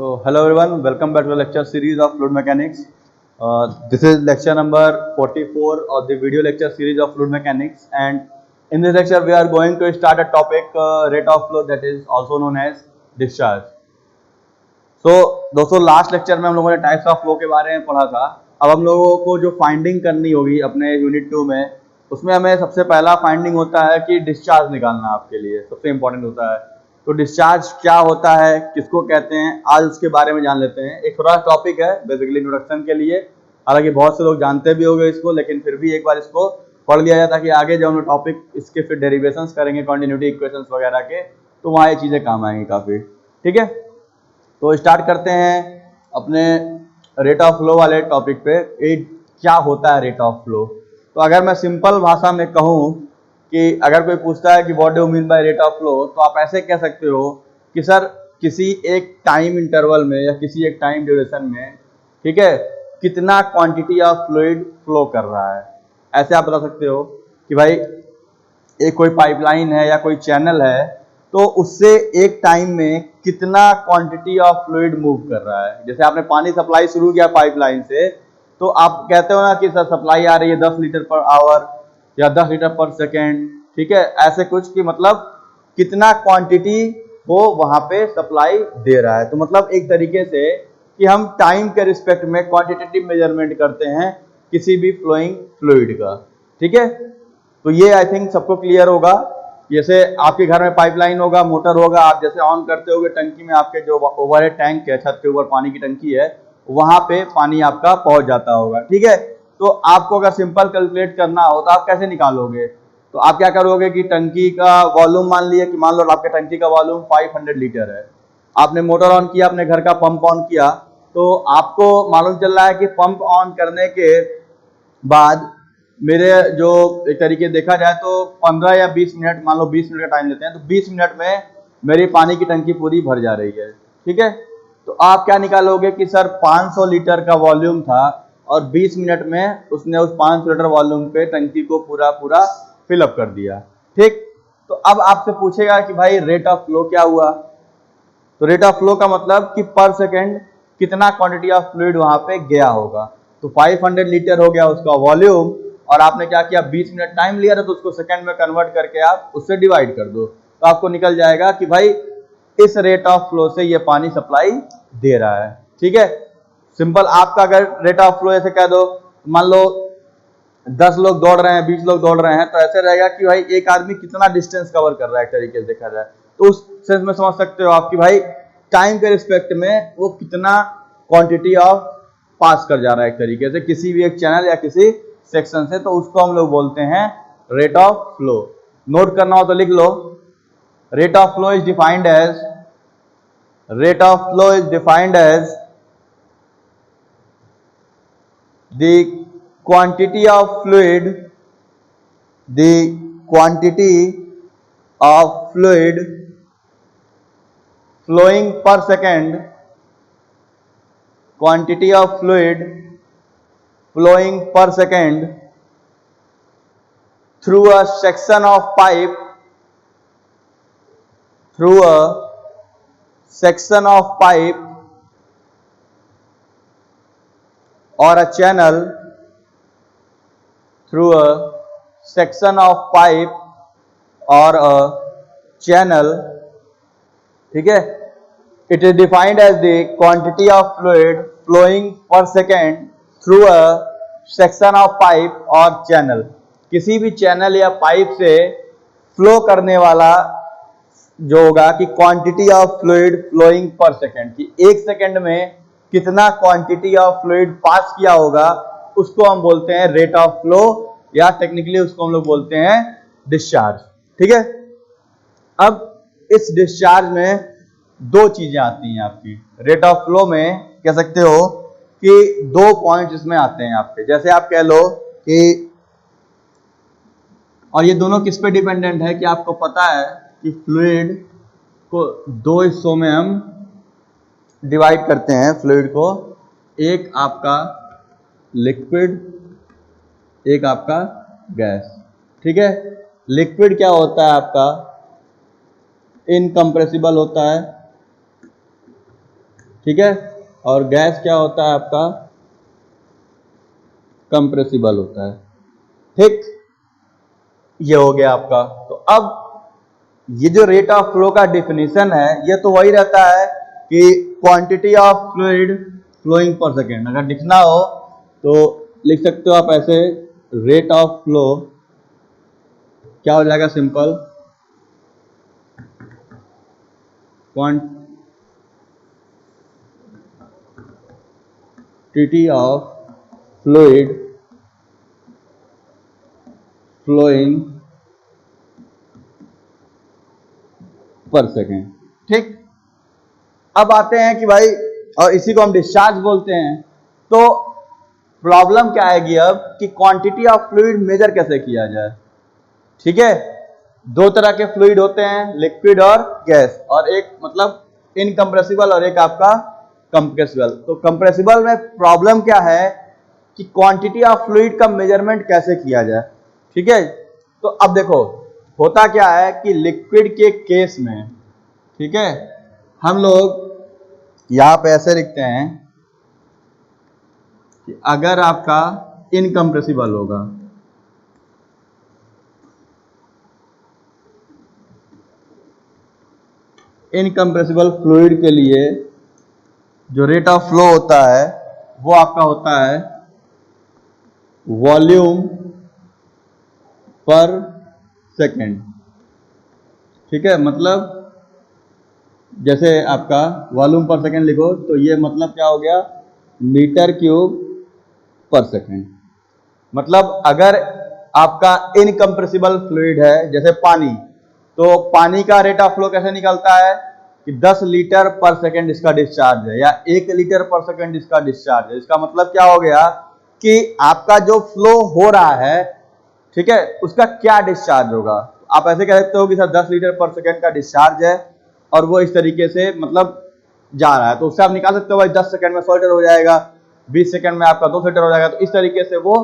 So, hello everyone, welcome back to the lecture series of fluid mechanics. This is lecture number 44 of the video lecture series of fluid mechanics, and in this lecture we are going to start a topic rate of flow, that is also known as discharge. So दोस्तों last lecture में हम लोगों ने types of flow के बारे में पढ़ा था। अब हम लोगों को जो फाइंडिंग करनी होगी अपने यूनिट 2 में, उसमें हमें सबसे पहला फाइंडिंग होता है कि डिस्चार्ज निकालना आपके लिए सबसे इंपॉर्टेंट होता है। तो डिस्चार्ज क्या होता है, किसको कहते हैं, आज उसके बारे में जान लेते हैं। एक थोड़ा टॉपिक है बेसिकली इंट्रोडक्शन के लिए, हालांकि बहुत से लोग जानते भी होंगे इसको, लेकिन फिर भी एक बार इसको पढ़ लिया जाए ताकि आगे जब हम लोग टॉपिक इसके फिर डेरिवेशंस करेंगे कंटिन्यूटी इक्वेशंस वगैरह के, तो वहाँ ये चीज़ें काम आएंगी काफ़ी। ठीक है, तो स्टार्ट करते हैं अपने रेट ऑफ फ्लो वाले टॉपिक पे। क्या होता है रेट ऑफ फ्लो? तो अगर मैं सिंपल भाषा में कहूँ कि अगर कोई पूछता है कि what do you mean by rate of flow, तो आप ऐसे कह सकते हो कि सर किसी एक टाइम इंटरवल में या किसी एक टाइम ड्यूरेशन में, ठीक है, कितना क्वांटिटी ऑफ फ्लूइड फ्लो कर रहा है। ऐसे आप बता सकते हो कि भाई एक कोई पाइपलाइन है या कोई चैनल है, तो उससे एक टाइम में कितना क्वांटिटी ऑफ फ्लूइड मूव कर रहा है। जैसे आपने पानी सप्लाई शुरू किया पाइपलाइन से, तो आप कहते हो ना कि सर सप्लाई आ रही है 10 लीटर पर आवर या 10 लीटर पर सेकेंड, ठीक है, ऐसे कुछ कि मतलब कितना क्वांटिटी वो वहां पे सप्लाई दे रहा है। तो मतलब एक तरीके से कि हम टाइम के रिस्पेक्ट में क्वांटिटेटिव मेजरमेंट करते हैं किसी भी फ्लोइंग फ्लूइड का। ठीक है, तो ये आई थिंक सबको क्लियर होगा। जैसे आपके घर में पाइपलाइन होगा, मोटर होगा, आप जैसे ऑन करते होगे टंकी में, आपके जो ओवरहेड टैंक है, छत के ऊपर पानी की टंकी है, वहां पे पानी आपका पहुंच जाता होगा। ठीक है, तो आपको अगर सिंपल कैलकुलेट करना हो तो आप कैसे निकालोगे? तो आप क्या करोगे कि टंकी का वॉल्यूम मान लिया कि मान लो आपके टंकी का वॉल्यूम 500 लीटर है, आपने मोटर ऑन किया, अपने घर का पंप ऑन किया, तो आपको मालूम चल रहा है कि पंप ऑन करने के बाद मेरे जो एक तरीके देखा जाए तो 15 या 20 मिनट, मान लो 20 मिनट का टाइम लेते हैं, तो 20 मिनट में मेरी पानी की टंकी पूरी भर जा रही है। ठीक है, तो आप क्या निकालोगे कि सर 500 लीटर का वॉल्यूम था और 20 मिनट में उसने उस 500 लीटर वॉल्यूम पे टंकी को पूरा पूरा फिलअप कर दिया। ठीक, तो अब आपसे पूछेगा कि भाई रेट ऑफ फ्लो क्या हुआ? तो रेट ऑफ फ्लो का मतलब कि पर सेकेंड कितना क्वांटिटी ऑफ फ्लूइड वहां पे गया होगा। तो 500 लीटर हो गया उसका वॉल्यूम, और आपने क्या किया, 20 मिनट टाइम लिया था, तो उसको सेकंड में कन्वर्ट करके आप उससे डिवाइड कर दो, तो आपको निकल जाएगा कि भाई इस रेट ऑफ फ्लो से ये पानी सप्लाई दे रहा है। ठीक है, सिंपल आपका अगर रेट ऑफ फ्लो ऐसे कह दो, मान लो 10 लोग दौड़ रहे हैं, 20 लोग दौड़ रहे हैं, तो ऐसे रहेगा कि भाई एक आदमी कितना डिस्टेंस कवर कर रहा है, एक तरीके से देखा जाए तो उस सेंस में समझ सकते हो आप कि भाई टाइम के रिस्पेक्ट में वो कितना क्वांटिटी ऑफ पास कर जा रहा है एक तरीके से किसी भी एक चैनल या किसी सेक्शन से, तो उसको हम लोग बोलते हैं रेट ऑफ फ्लो। नोट करना हो तो लिख लो, rate of flow is defined as the quantity of fluid flowing per second, quantity of fluid flowing per second through a section of pipe, or a channel, through a section of pipe or a channel. ठीक है, it is defined as the quantity of fluid flowing per second through a section of pipe or channel. किसी भी channel या pipe से flow करने वाला जो होगा कि quantity of fluid flowing per second, कि एक सेकेंड में कितना क्वांटिटी ऑफ फ्लूइड पास किया होगा, उसको हम बोलते हैं रेट ऑफ फ्लो, या टेक्निकली उसको हम लोग बोलते हैं डिस्चार्ज। ठीक है, अब इस डिस्चार्ज में दो चीजें आती हैं आपकी रेट ऑफ फ्लो में, कह सकते हो कि दो पॉइंट इसमें आते हैं आपके। जैसे आप कह लो कि, और ये दोनों किस पे डिपेंडेंट है कि आपको पता है कि फ्लूइड को दो हिस्सों में हम डिवाइड करते हैं फ्लूइड को, एक आपका लिक्विड, एक आपका गैस। ठीक है, लिक्विड क्या होता है आपका, इनकम्प्रेसिबल होता है, ठीक है, और गैस क्या होता है आपका, कंप्रेसिबल होता है। ठीक, ये हो गया आपका। तो अब ये जो रेट ऑफ फ्लो का डिफिनीशन है ये तो वही रहता है कि quantity of fluid flowing per second. अगर लिखना हो तो लिख सकते हो आप ऐसे, रेट ऑफ फ्लो क्या हो जाएगा, simple quantity of fluid flowing per second. ठीक, अब आते हैं कि भाई, और इसी को हम डिस्चार्ज बोलते हैं। तो प्रॉब्लम क्या आएगी अब कि क्वांटिटी ऑफ फ्लूइड मेजर कैसे किया जाए। ठीक है, दो तरह के फ्लूइड होते हैं, लिक्विड और गैस, और एक मतलब इनकम्प्रेसिबल और एक आपका कंप्रेसिबल। तो कंप्रेसिबल में प्रॉब्लम क्या है कि क्वांटिटी ऑफ फ्लूइड का मेजरमेंट कैसे किया जाए। ठीक है, तो अब देखो होता क्या है कि लिक्विड के केस में, ठीक है, हम लोग यहां पे ऐसे लिखते हैं कि अगर आपका इनकम्प्रेसिबल होगा, इनकम्प्रेसिबल फ्लूइड के लिए जो रेट ऑफ फ्लो होता है वो आपका होता है वॉल्यूम पर सेकेंड। ठीक है, मतलब जैसे आपका वॉल्यूम पर सेकेंड लिखो तो ये मतलब क्या हो गया, मीटर क्यूब पर सेकेंड। मतलब अगर आपका इनकम्प्रेसिबल फ्लूइड है जैसे पानी, तो पानी का रेट ऑफ फ्लो कैसे निकलता है कि 10 लीटर पर सेकेंड इसका डिस्चार्ज है, या 1 लीटर पर सेकेंड इसका डिस्चार्ज है। इसका मतलब क्या हो गया कि आपका जो फ्लो हो रहा है, ठीक है, उसका क्या डिस्चार्ज होगा। आप ऐसे कह सकते हो कि सर 10 लीटर पर सेकेंड का डिस्चार्ज है और वो इस तरीके से मतलब जा रहा है, तो उससे आप निकाल सकते हो भाई 10 सेकंड में 100 लीटर हो जाएगा, 20 सेकंड में आपका 200 लीटर हो जाएगा। तो इस तरीके से वो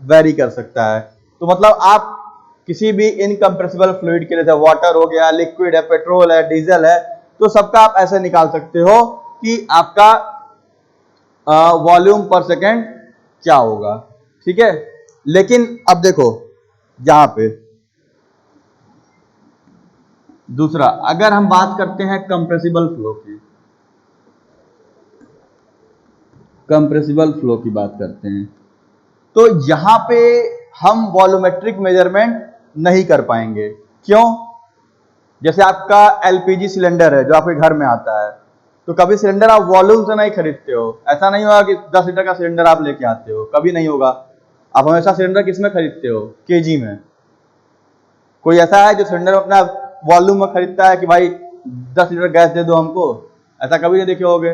वेरी कर सकता है। तो मतलब आप किसी भी इनकम्प्रेसिबल फ्लूइड के लिए, जैसे वाटर हो गया, लिक्विड है, पेट्रोल है, डीजल है, तो सबका आप ऐसे निकाल सकते हो कि आपका वॉल्यूम पर सेकेंड क्या होगा। ठीक है, लेकिन अब देखो यहां पे दूसरा, अगर हम बात करते हैं कंप्रेसिबल फ्लो की, कंप्रेसिबल फ्लो की बात करते हैं, तो यहां पे हम वॉल्यूमेट्रिक मेजरमेंट नहीं कर पाएंगे। क्यों? जैसे आपका एलपीजी सिलेंडर है जो आपके घर में आता है, तो कभी सिलेंडर आप वॉल्यूम से नहीं खरीदते हो। ऐसा नहीं होगा कि 10 लीटर का सिलेंडर आप लेके आते हो, कभी नहीं होगा। आप हमेशा सिलेंडर किस में खरीदते हो, केजी में। कोई ऐसा है जो सिलेंडर अपना वॉल्यूम में खरीदता है कि भाई 10 लीटर गैस दे दो हमको, ऐसा कभी नहीं देखे होगे।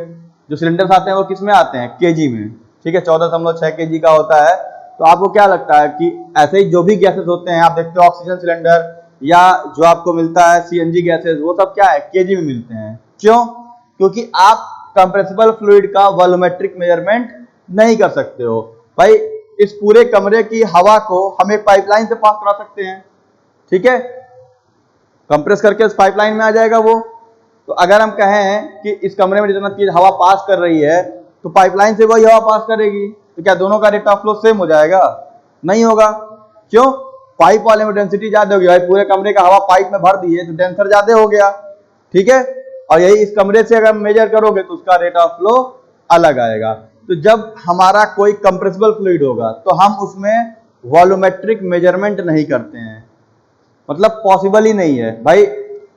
जो सिलेंडर्स आते हैं वो किस में आते हैं, केजी में। ठीक है, 14.6 केजी का होता है। तो आपको क्या लगता है कि ऐसे ही जो भी गैसेस होते हैं, आप देखते हो ऑक्सीजन सिलेंडर या जो आपको मिलता है सीएनजी गैसेस, वो सब क्या है, केजी में मिलते हैं। क्यों? क्योंकि आप कंप्रेसिबल फ्लूइड का वॉल्यूमेट्रिक मेजरमेंट नहीं कर सकते हो। भाई इस पूरे कमरे की हवा को हम एक पाइपलाइन से पास करा सकते हैं, ठीक है, कंप्रेस करके उस पाइपलाइन में आ जाएगा वो। तो अगर हम कहें कि इस कमरे में जितना तेज हवा पास कर रही है तो पाइपलाइन से वही हवा पास करेगी, तो क्या दोनों का रेट ऑफ फ्लो सेम हो जाएगा? नहीं होगा। क्यों? पाइप वाले में डेंसिटी ज्यादा होगी। भाई पूरे कमरे का हवा पाइप में भर दी है तो डेंसर ज्यादा हो गया, ठीक है, और यही इस कमरे से अगर मेजर करोगे तो उसका रेट ऑफ फ्लो अलग आएगा। तो जब हमारा कोई कंप्रेसिबल फ्लूइड होगा तो हम उसमें वॉल्यूमेट्रिक मेजरमेंट नहीं करते हैं, मतलब पॉसिबल ही नहीं है। भाई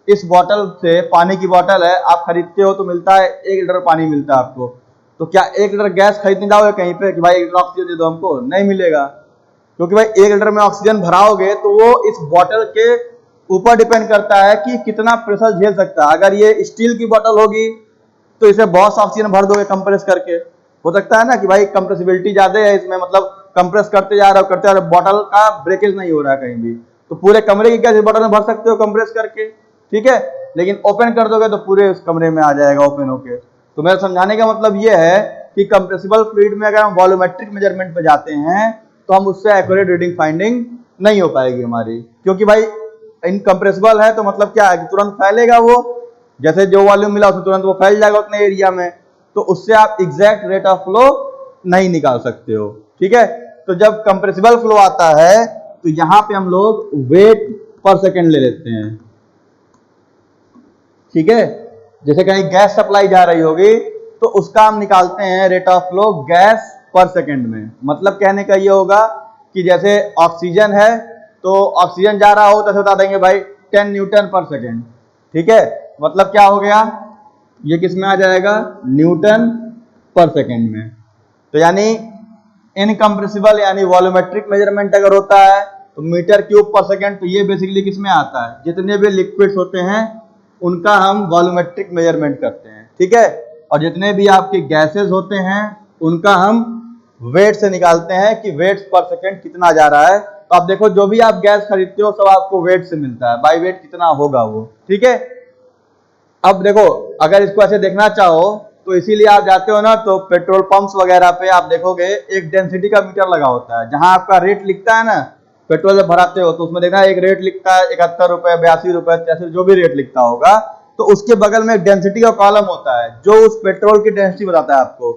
इस बॉटल से, पानी की बॉटल है, आप खरीदते हो तो मिलता है 1 लीटर पानी मिलता है आपको, तो क्या 1 लीटर गैस खरीदने जाओगे कहीं पे कि भाई 1 लीटर ऑक्सीजन दे दो हमको? नहीं मिलेगा, क्योंकि भाई 1 लीटर में ऑक्सीजन भराओगे तो वो इस बॉटल के ऊपर डिपेंड करता है कि कितना प्रेशर झेल सकता है। अगर ये स्टील की बॉटल होगी तो इसे बहुत सा ऑक्सीजन भर दोगे कंप्रेस करके, हो सकता है ना कि भाई कंप्रेसिबिलिटी ज्यादा है इसमें, मतलब कंप्रेस करते जा रहे हो करते जा रहे हो, बॉटल का ब्रेकेज नहीं हो रहा है कहीं भी, तो पूरे कमरे की गैस इस बॉटल में भर सकते हो कंप्रेस करके, ठीक है। लेकिन ओपन कर दोगे तो पूरे उस कमरे में आ जाएगा ओपन होके। तो मेरा समझाने का मतलब ये है कि कंप्रेसिबल फ्लूइड में अगर हम वॉल्यूमेट्रिक मेजरमेंट पे जाते हैं तो हम उससे एक्यूरेट रीडिंग फाइंडिंग नहीं हो पाएगी हमारी, क्योंकि भाई इनकम्प्रेसिबल है तो मतलब क्या है कि तुरंत फैलेगा वो, जैसे जो वॉल्यूम मिला उसमें तुरंत वो फैल जाएगा उतने एरिया में। तो उससे आप एग्जैक्ट रेट ऑफ फ्लो नहीं निकाल सकते हो। ठीक है, तो जब कंप्रेसिबल फ्लो आता है तो यहां पे हम लोग वेट पर सेकेंड ले लेते हैं। ठीक है, जैसे कहीं गैस सप्लाई जा रही होगी तो उसका हम निकालते हैं रेट ऑफ फ्लो गैस पर सेकेंड में। मतलब कहने का ये होगा कि जैसे ऑक्सीजन है तो ऑक्सीजन जा रहा हो तो बता देंगे भाई 10 न्यूटन पर सेकेंड। ठीक है, मतलब क्या हो गया, ये किस में आ जाएगा, न्यूटन पर सेकेंड में। तो यानी इनकम्प्रेसिबल यानी वॉल्यूमेट्रिक मेजरमेंट अगर होता है तो मीटर क्यूब पर सेकेंड, तो ये बेसिकली किस में आता है, जितने भी लिक्विड्स होते हैं उनका हम वॉल्यूमेट्रिक मेजरमेंट करते हैं। ठीक है, और जितने भी आपके गैसेस होते हैं उनका हम वेट से निकालते हैं कि वेट पर सेकेंड कितना जा रहा है। तो आप देखो जो भी आप गैस खरीदते हो सब आपको वेट से मिलता है, बाई वेट कितना होगा वो। ठीक है, अब देखो अगर इसको ऐसे देखना चाहो तो इसीलिए आप जाते हो ना तो पेट्रोल पंप्स वगैरह पे आप देखोगे एक डेंसिटी का मीटर लगा होता है, जहां आपका रेट लिखता है ना, पेट्रोल जब भराते हो तो उसमें देखना एक रेट लिखता है 71 रुपए, 82 रुपए, 83, जो भी रेट लिखता होगा, तो उसके बगल में एक डेंसिटी का कॉलम होता है जो उस पेट्रोल की डेंसिटी बताता है आपको।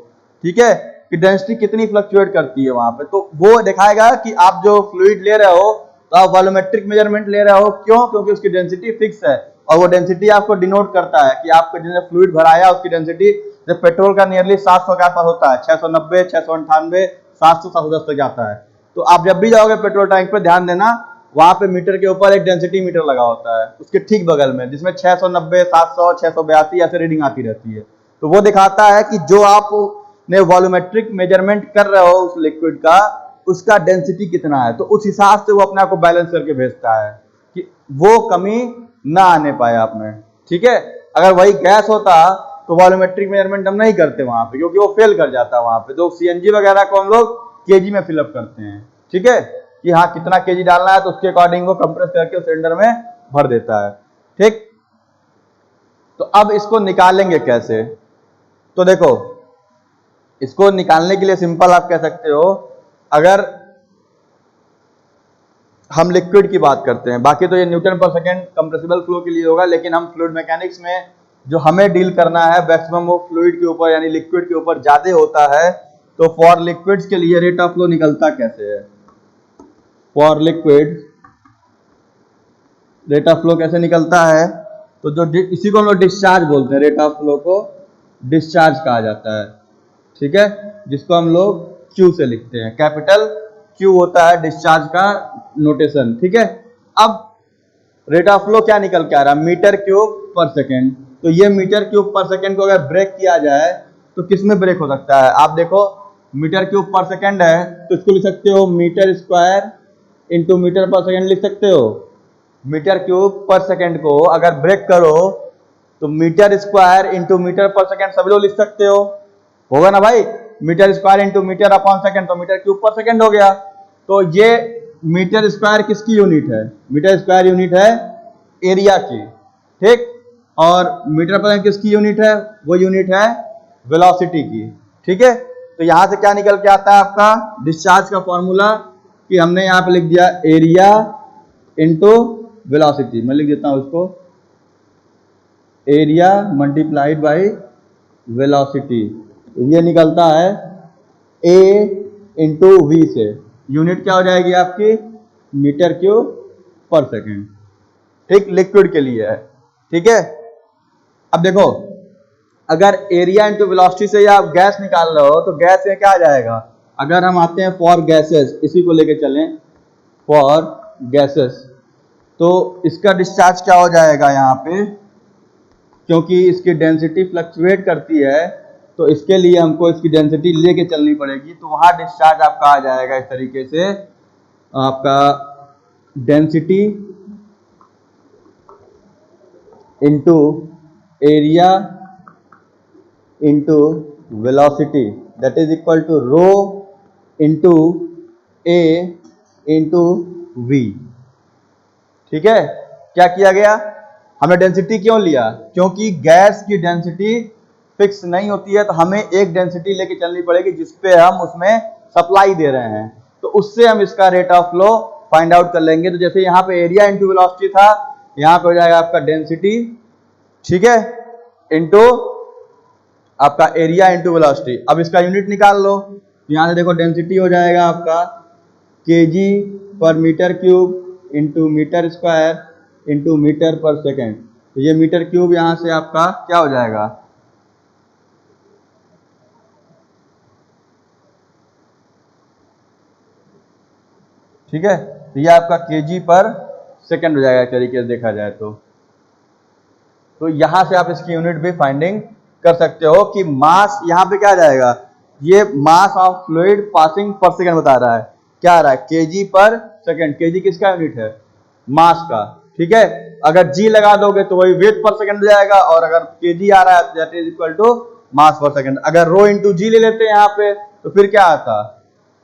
ठीक है, कि डेंसिटी कितनी फ्लक्चुएट करती है वहां पे, तो वो दिखाएगा कि आप जो फ्लूइड ले रहे हो तो आप वॉल्यूमेट्रिक मेजरमेंट ले रहे हो। क्यों? क्योंकि उसकी डेंसिटी फिक्स है और वो डेंसिटी आपको डिनोट करता है कि आपको जिसने फ्लूइड भराया उसकी डेंसिटी, जब पेट्रोल का नियरली 700 के आसपास होता है, 690, 698, 700, 710 तक जाता है। तो आप जब भी जाओगे पेट्रोल टैंक पे ध्यान देना, वहां पे मीटर के ऊपर एक डेंसिटी मीटर लगा होता है उसके ठीक बगल में, जिसमें 690, 700, 682 ऐसे रीडिंग आती रहती है। तो वो दिखाता है कि जो आपने वॉल्यूमेट्रिक मेजरमेंट कर रहे हो उस लिक्विड का, उसका डेंसिटी कितना है। तो उस हिसाब से वो अपने आप को बैलेंस करके भेजता है कि वो कमी ना आने पाए आप में। ठीक है, अगर वही गैस होता तो वॉल्यूमेट्रिक मेजरमेंट हम नहीं करते वहां पे, क्योंकि वो फेल कर जाता है वहां पे। तो सीएनजी वगैरह को हम लोग केजी में फिलअप करते हैं। ठीक है, कि हाँ कितना केजी डालना है तो उसके अकॉर्डिंग वो कंप्रेस करके उस सिलेंडर में भर देता है। ठीक, तो अब इसको निकालेंगे कैसे, तो देखो इसको निकालने के लिए सिंपल आप कह सकते हो, अगर हम लिक्विड की बात करते हैं, बाकी तो ये न्यूटन पर सेकेंड कंप्रेसिबल फ्लो के लिए होगा, लेकिन हम फ्लूइड मैकेनिक्स में जो हमें डील करना है मैक्सिमम वो फ्लूइड के ऊपर यानी लिक्विड के ऊपर ज्यादा होता है। तो फॉर लिक्विड्स के लिए रेट ऑफ फ्लो निकलता कैसे है, for liquid rate of flow कैसे निकलता है, तो जो इसी को हम लोग डिस्चार्ज बोलते हैं, रेट ऑफ फ्लो को डिस्चार्ज कहा जाता है। ठीक है, जिसको हम लोग क्यू से लिखते हैं, कैपिटल क्यू होता है डिस्चार्ज का नोटेशन। ठीक है, अब रेट ऑफ फ्लो क्या निकल के आ रहा है, मीटर क्यूब पर सेकेंड। तो ये मीटर क्यूब पर सेकेंड को अगर ब्रेक किया जाए तो किस में ब्रेक हो सकता है, आप देखो मीटर क्यूब पर सेकेंड है तो इसको लिख सकते हो metre square into metre per second लिख सकते हो। मीटर क्यूब पर सेकेंड को अगर ब्रेक करो तो metre square into metre per second सभी लोग लिख सकते हो, होगा ना भाई, metre square into metre upon second तो मीटर क्यूब पर सेकेंड हो गया। तो ये मीटर स्क्वायर किसकी यूनिट है, मीटर स्क्वायर यूनिट है एरिया की। ठीक, और मीटर पर सेकेंड किसकी यूनिट है, वो यूनिट है वेलोसिटी की। ठीक है, तो यहां से क्या निकल के आता है आपका डिस्चार्ज का फॉर्मूला, कि हमने यहां पे लिख दिया एरिया इंटू वेलोसिटी। मैं लिख देता हूं उसको, एरिया मल्टीप्लाइड बाई वेलोसिटी। ये निकलता है ए इंटू वी से, यूनिट क्या हो जाएगी आपकी मीटर क्यूब पर सेकेंड। ठीक, लिक्विड के लिए है। ठीक है, अब देखो अगर एरिया इंटू वेलोसिटी से आप गैस निकाल रहे हो तो गैस में क्या आ जाएगा, अगर हम आते हैं फॉर गैसेस, इसी को लेके चलें फॉर गैसेस, तो इसका डिस्चार्ज क्या हो जाएगा यहाँ पे, क्योंकि इसकी डेंसिटी फ्लक्चुएट करती है तो इसके लिए हमको इसकी डेंसिटी लेके चलनी पड़ेगी। तो वहां डिस्चार्ज आपका आ जाएगा इस तरीके से, आपका density into area into velocity that is equal to rho into a into v. ठीक है, क्या किया गया, हमने डेंसिटी क्यों लिया, क्योंकि गैस की डेंसिटी फिक्स नहीं होती है तो हमें एक डेंसिटी लेके चलनी पड़ेगी जिसपे हम उसमें सप्लाई दे रहे हैं, तो उससे हम इसका rate of flow find out कर लेंगे। तो जैसे यहाँ पे एरिया इंटू वेलोसिटी था, यहाँ पे हो जाएगा आपका डेंसिटी, ठीक है, इंटू आपका एरिया इंटू वेलोसिटी। अब इसका यूनिट निकाल लो, यहाँ से देखो डेंसिटी हो जाएगा आपका केजी पर metre cube into metre square into metre per second. तो ये मीटर क्यूब यहाँ से आपका क्या हो जाएगा, ठीक है। तो ये आपका केजी पर सेकेंड हो जाएगा एक तरीके से देखा जाए तो यहां से आप इसकी यूनिट भी फाइंडिंग कर सकते हो कि मास यहाँ पे क्या आ जाएगा, ये मास ऑफ फ्लूइड पासिंग पर सेकंड बता रहा है, क्या आ रहा है केजी पर सेकंड। केजी किसका यूनिट है, मास का, ठीक है। अगर जी लगा दोगे तो वही वेट पर सेकंड हो जाएगा, और अगर केजी आ रहा है that is equal to mass per second. अगर रो इंटू जी ले लेते हैं यहाँ पे तो फिर क्या आता,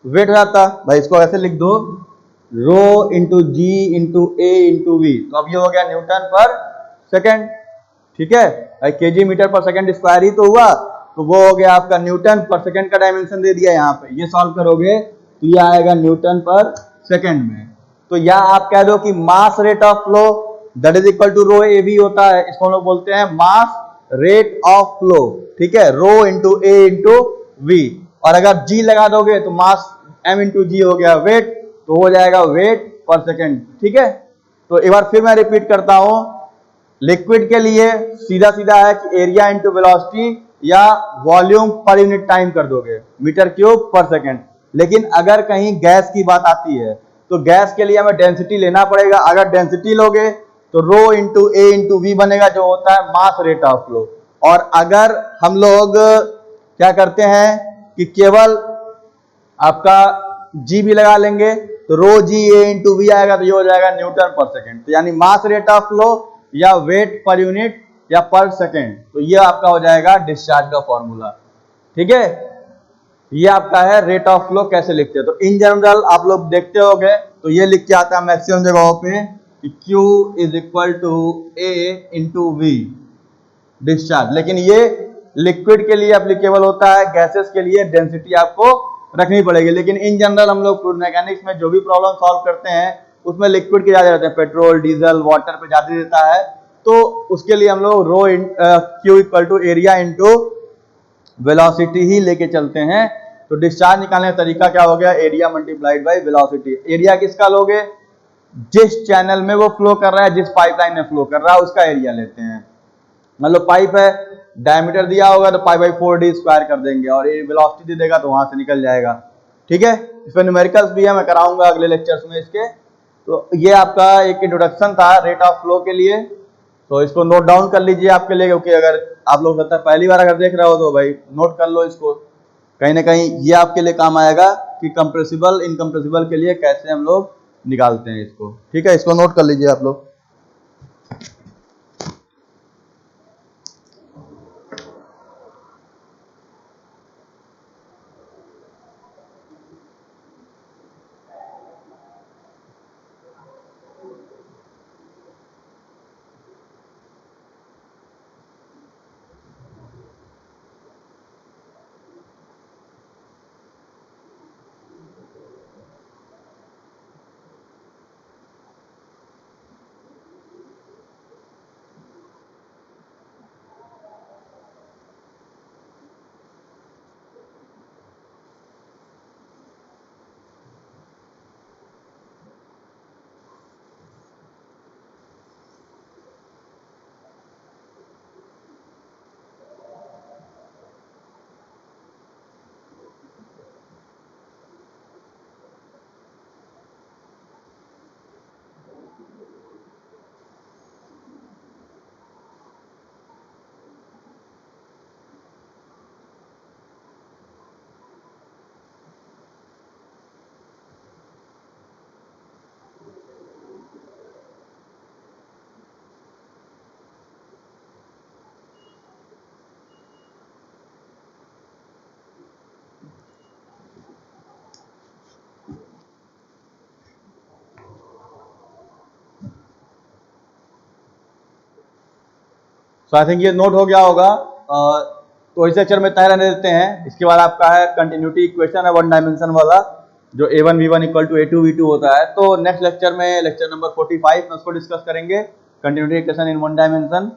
वेट हो जाता। भाई इसको ऐसे लिख दो, rho into g into a into v, तो अब ये हो गया न्यूटन पर सेकंड, ठीक है। केजी मीटर पर सेकंड स्क्वायर ही तो हुआ, तो वो हो गया आपका न्यूटन पर सेकंड का डायमेंशन दे दिया यहाँ पे। ये सॉल्व करोगे तो ये आएगा न्यूटन पर सेकंड में। तो यहाँ आप कह दो कि mass rate of flow that is equal to rho a v होता है, इसको हम लोग बोलते हैं मास रेट ऑफ फ्लो, ठीक है, रो इंटू ए इंटू वी। और अगर जी लगा दोगे तो मास एम इंटू जी हो गया वेट, तो हो जाएगा वेट पर सेकंड, ठीक है। तो एक बार फिर मैं रिपीट करता हूं, लिक्विड के लिए सीधा सीधा है कि एरिया इंटू वेलोसिटी या वॉल्यूम पर यूनिट टाइम कर दोगे, मीटर क्यूब पर सेकंड। लेकिन अगर कहीं गैस की बात आती है तो गैस के लिए हमें डेंसिटी लेना पड़ेगा। अगर डेंसिटी लोगे तो रो इंटू ए इंटू वी बनेगा, जो होता है मास रेट ऑफ फ्लो। और अगर हम लोग क्या करते हैं कि केवल आपका जी भी लगा लेंगे तो रो जी ए इंटू वी आएगा, तो ये हो जाएगा न्यूटन पर सेकंड। तो यानी मास रेट ऑफ फ्लो या वेट पर यूनिट या पर सेकंड, तो ये आपका हो जाएगा डिस्चार्ज का फॉर्मूला, ठीक है। ये आपका है रेट ऑफ फ्लो कैसे लिखते हैं। तो इन जनरल आप लोग देखते होंगे तो ये लिख के आता है मैक्सिमम जगहों पे कि Q is equal to A into v discharge. लेकिन ये लिक्विड के लिए एप्लीकेबल होता है, गैसेस के लिए डेंसिटी आपको रखनी पड़ेगी। लेकिन इन जनरल हम लोग फ्लूइड मैकेनिक्स में जो भी प्रॉब्लम सॉल्व करते हैं उसमें लिक्विड के ज्यादा रहते हैं, पेट्रोल डीजल वाटर पे ज्यादा देता है, तो उसके लिए हम लोग rho Q equal to area into velocity ही लेके चलते हैं। तो डिस्चार्ज निकालने का तरीका क्या हो गया, area multiplied by velocity. Area किसका लोगे, जिस चैनल में वो फ्लो कर रहा है, जिस पाइपलाइन में फ्लो कर रहा है उसका एरिया लेते हैं। मतलब पाइप है, डायमीटर दिया होगा तो पाई बाई 4d स्क्वायर कर देंगे, और ये वेलोसिटी दे देगा तो वहां से निकल जाएगा, ठीक है। इसमें न्यूमेरिकल्स भी है, मैं कराऊंगा अगले लेक्चर्स में इसके। तो ये आपका एक इंट्रोडक्शन था रेट ऑफ फ्लो के लिए, तो इसको नोट डाउन कर लीजिए आपके लिए, क्योंकि अगर आप लोग लगता है पहली बार अगर देख रहे हो तो भाई नोट कर लो इसको, कहीं ना कहीं ये आपके लिए काम आएगा कि कंप्रेसिबल इनकम्प्रेसिबल के लिए कैसे हम लोग निकालते हैं इसको, ठीक है। इसको नोट कर लीजिए आप लोग। तो आई थिंक ये नोट हो गया होगा। तो इस लेक्चर में तय रहने देते हैं। इसके बाद आपका है कंटिन्यूटी इक्वेशन है वन डायमेंशन वाला, जो a1 v1 equal to a2 v2 होता है। तो नेक्स्ट लेक्चर में लेक्चर नंबर 45 में उसको डिस्कस करेंगे, continuity equation in one dimension.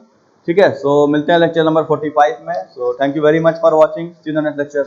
ठीक है, सो मिलते हैं लेक्चर नंबर 45 में। So thank you very much for watching, see you in the next lecture.